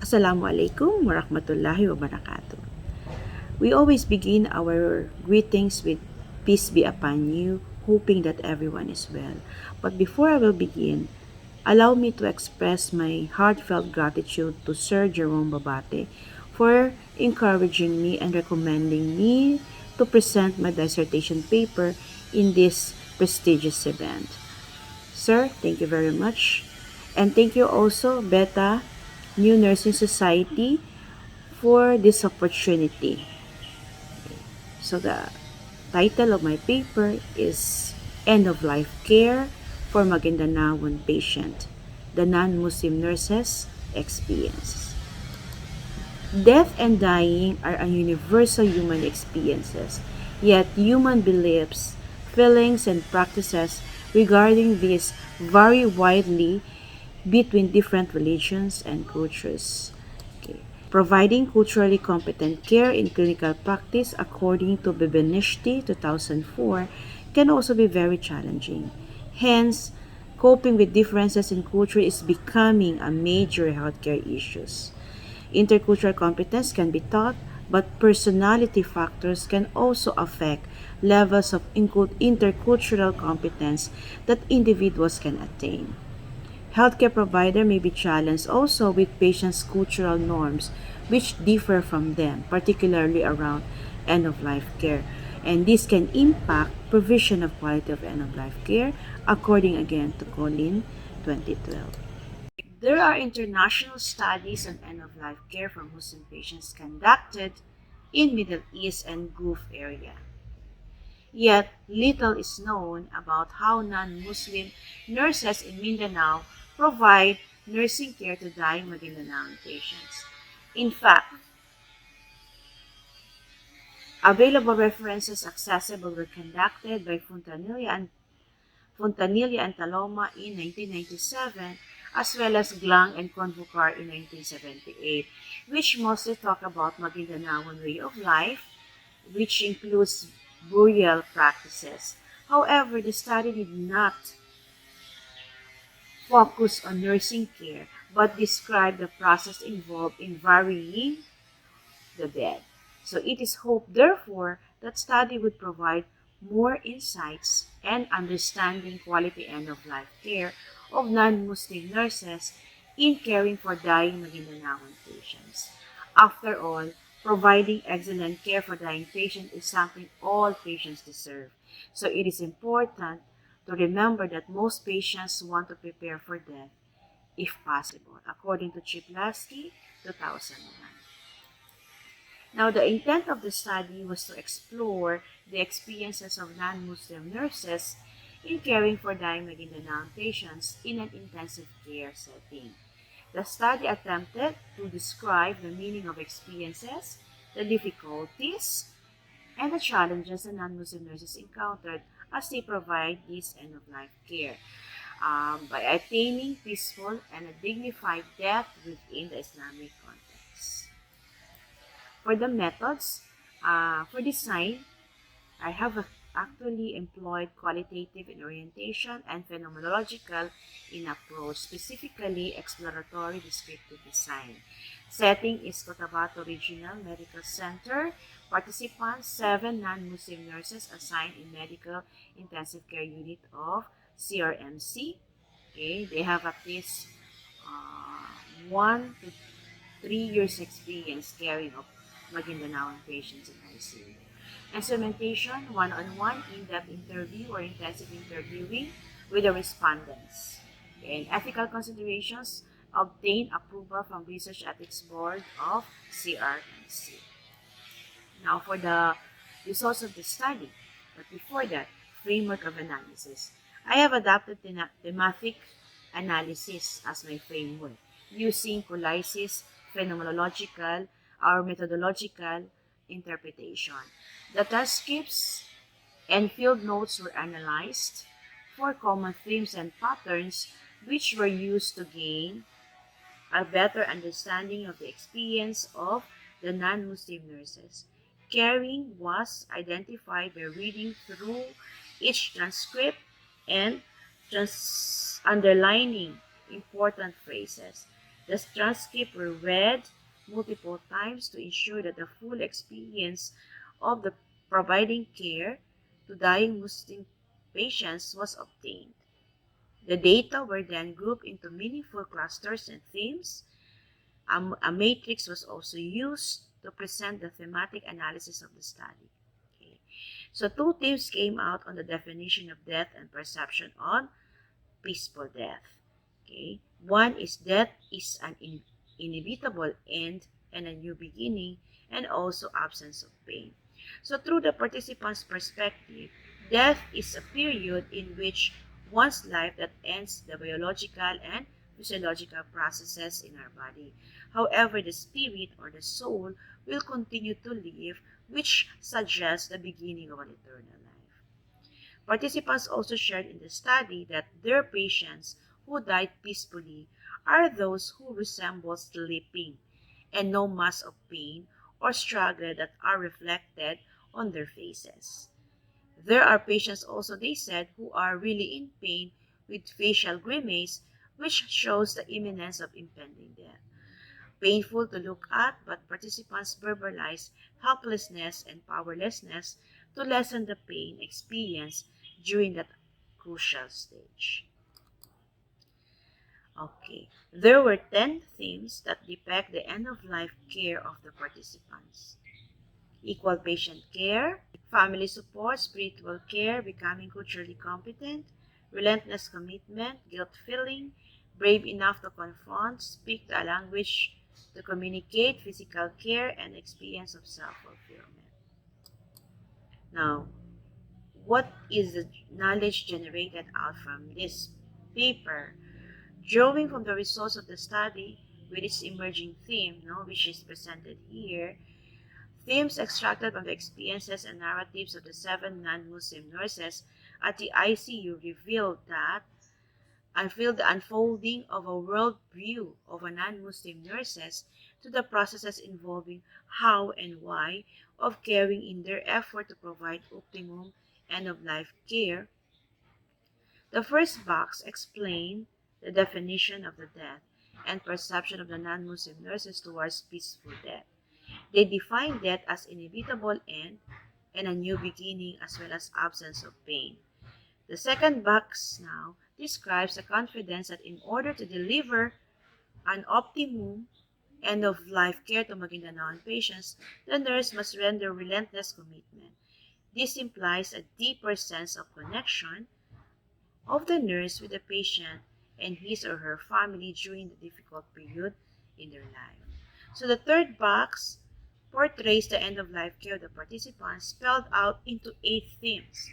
Assalamualaikum warahmatullahi wabarakatuh. We always begin our greetings with peace be upon you, hoping that everyone is well. But before I will begin, allow me to express my heartfelt gratitude to Sir Jerome Babate for encouraging me and recommending me to present my dissertation paper in this prestigious event. Sir, thank you very much. And thank you also, Beta New Nursing Society, for this opportunity. So the title of my paper is End of Life Care for Magindanaon Patient, the Non-Muslim Nurses Experience. Death and dying are a universal human experiences, yet human beliefs, feelings, and practices regarding this vary widely between different religions and cultures. Okay. Providing culturally competent care in clinical practice according to Bebenishti 2004 can also be very challenging. Hence, coping with differences in culture is becoming a major healthcare issue. Intercultural competence can be taught, but personality factors can also affect levels of intercultural competence that individuals can attain. Healthcare provider may be challenged also with patients' cultural norms which differ from them, particularly around end-of-life care. And this can impact provision of quality of end-of-life care, according again to Colin 2012. There are international studies on end-of-life care for Muslim patients conducted in Middle East and Gulf area. Yet, little is known about how non-Muslim nurses in Mindanao provide nursing care to dying Maguindanaoan patients. In fact, available references accessible were conducted by Fontanilla and Taloma in 1997, as well as Glang and Convocar in 1978, which mostly talk about Maguindanaoan way of life, which includes burial practices. However, the study did not focus on nursing care, but describe the process involved in burying the dead. So it is hoped, therefore, that study would provide more insights and understanding quality end-of-life care of non-Muslim nurses in caring for dying Maguindanaoan patients. After all, providing excellent care for dying patients is something all patients deserve. So it is important to remember that most patients want to prepare for death if possible, according to Chiplasky, 2001. Now, the intent of the study was to explore the experiences of non-Muslim nurses in caring for dying Maguindanaoan patients in an intensive care setting. The study attempted to describe the meaning of experiences, the difficulties, and the challenges the non-Muslim nurses encountered as they provide this end-of-life care by attaining peaceful and a dignified death within the Islamic context. For the methods, for design, I have actually employed qualitative in orientation and phenomenological in approach, specifically exploratory descriptive design. Setting is Cotabato Regional Medical Center. Participants, 7 non-Muslim nurses assigned in Medical Intensive Care Unit of CRMC. Okay, they have at least 1 to 3 years experience caring of Maguindanaoan patients in ICU. Instrumentation, one-on-one, in-depth interview or intensive interviewing with the respondents. And ethical considerations, obtain approval from Research Ethics Board of CRMC. Now for the results of the study, but before that, framework of analysis. I have adopted thematic analysis as my framework using colysis, phenomenological, or methodological interpretation. The transcripts and field notes were analyzed for common themes and patterns which were used to gain a better understanding of the experience of the non-Muslim nurses. Caring was identified by reading through each transcript and underlining important phrases. The transcripts were read multiple times to ensure that the full experience of the providing care to dying Muslim patients was obtained. The data were then grouped into meaningful clusters and themes. A matrix was also used to present the thematic analysis of the study. Okay. So two themes came out on the definition of death and perception on peaceful death. Okay. One is death is an inevitable end and a new beginning, and also absence of pain. So through the participant's perspective, death is a period in which one's life that ends the biological and physiological processes in our body. However, the spirit or the soul will continue to live, which suggests the beginning of an eternal life. Participants also shared in the study that their patients who died peacefully are those who resemble sleeping and no mass of pain or struggle that are reflected on their faces. There are patients also, they said, who are really in pain with facial grimace, which shows the imminence of impending death. Painful to look at, but participants verbalize helplessness and powerlessness to lessen the pain experienced during that crucial stage. Okay, there were 10 themes that depict the end of life care of the participants: equal patient care, family support, spiritual care, becoming culturally competent, relentless commitment, guilt feeling, brave enough to confront, speak the language to communicate, physical care, and experience of self-fulfillment. Now, what is the knowledge generated out from this paper? Drawing from the results of the study with its emerging theme, which is presented here, themes extracted from the experiences and narratives of the 7 non-Muslim nurses at the ICU revealed the unfolding of a world view of a non-Muslim nurses to the processes involving how and why of caring in their effort to provide optimum end-of-life care. The first box explained the definition of the death and perception of the non-Muslim nurses towards peaceful death. They define death as inevitable end and a new beginning as well as absence of pain. The second box now describes the confidence that in order to deliver an optimum end-of-life care to Maguindanaoan patients, the nurse must render relentless commitment. This implies a deeper sense of connection of the nurse with the patient and his or her family during the difficult period in their life. So the third box portrays the end-of-life care of the participants spelled out into 8 themes.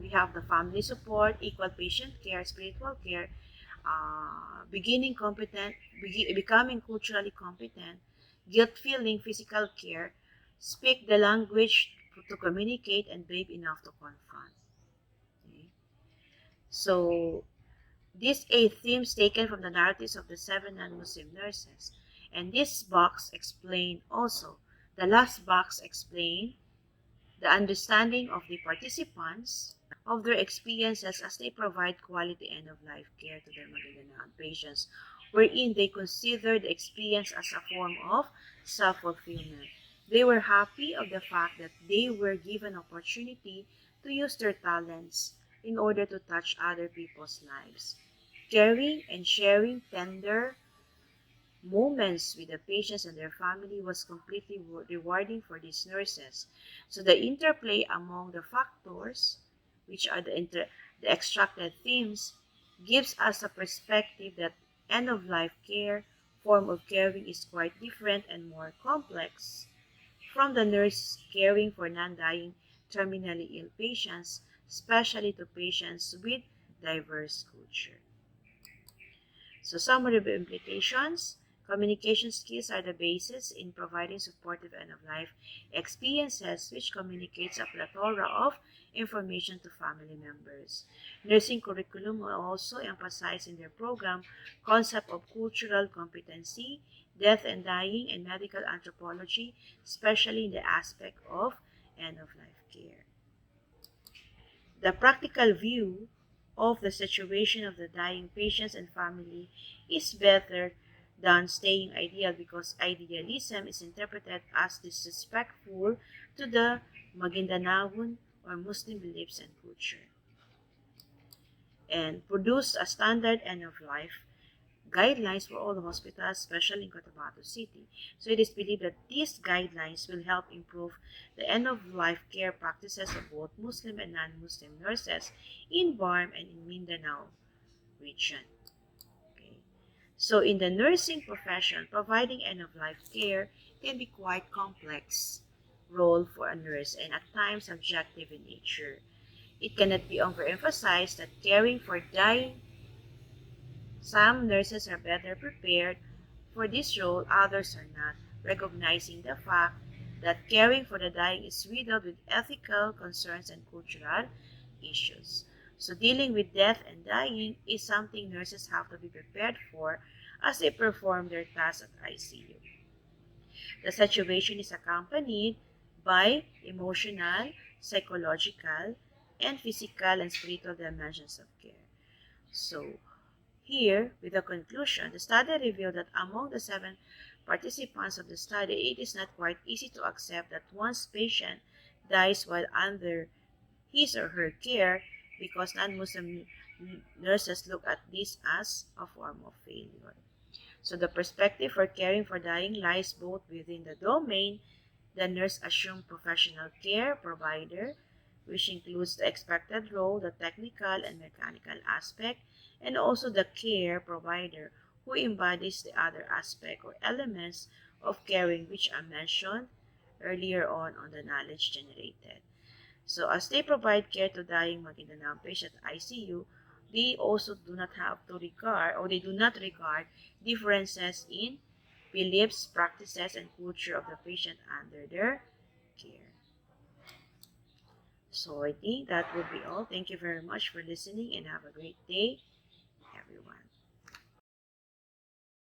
We have the family support, equal patient care, spiritual care, beginning competent, becoming culturally competent, guilt feeling, physical care, speak the language to communicate, and brave enough to confront. Okay? So these 8 themes taken from the narratives of the 7 non-Muslim nurses. And this box explained also, the last box explained the understanding of the participants of their experiences as they provide quality end-of-life care to their Maguindanaoan patients, wherein they consider the experience as a form of self-fulfillment. They were happy of the fact that they were given opportunity to use their talents in order to touch other people's lives. Caring and sharing tender moments with the patients and their family was completely rewarding for these nurses. So the interplay among the factors, which are the extracted themes, gives us a perspective that end-of-life care form of caring is quite different and more complex from the nurse caring for non-dying terminally ill patients, especially to patients with diverse culture. So summary of implications. Communication skills are the basis in providing supportive end-of-life experiences which communicates a plethora of information to family members. Nursing curriculum will also emphasize in their program concept of cultural competency, death and dying, and medical anthropology, especially in the aspect of end-of-life care. The practical view of the situation of the dying patients and family is better than staying ideal because idealism is interpreted as disrespectful to the Magindanaon or Muslim beliefs and culture, and produced a standard end of life guidelines for all hospitals, especially in Cotabato City. So it is believed that these guidelines will help improve the end of life care practices of both Muslim and non Muslim nurses in BARM and in Mindanao region. Okay. So in the nursing profession, providing end of life care can be quite complex role for a nurse and at times subjective in nature. It cannot be overemphasized that caring for dying, some nurses are better prepared for this role, others are not, recognizing the fact that caring for the dying is riddled with ethical concerns and cultural issues. So, dealing with death and dying is something nurses have to be prepared for as they perform their tasks at ICU. The situation is accompanied by emotional, psychological, and physical and spiritual dimensions of care. So, here, with the conclusion, the study revealed that among the 7 participants of the study, it is not quite easy to accept that one's patient dies while under his or her care because non-Muslim nurses look at this as a form of failure. So the perspective for caring for dying lies both within the domain the nurse assumed professional care provider, which includes the expected role, the technical and mechanical aspect, and also the care provider, who embodies the other aspect or elements of caring which I mentioned earlier on the knowledge generated. So as they provide care to dying Maguindanao patients at ICU, they also do not have to regard or they do not regard differences in beliefs, practices, and culture of the patient under their care. So I think that would be all. Thank you very much for listening and have a great day.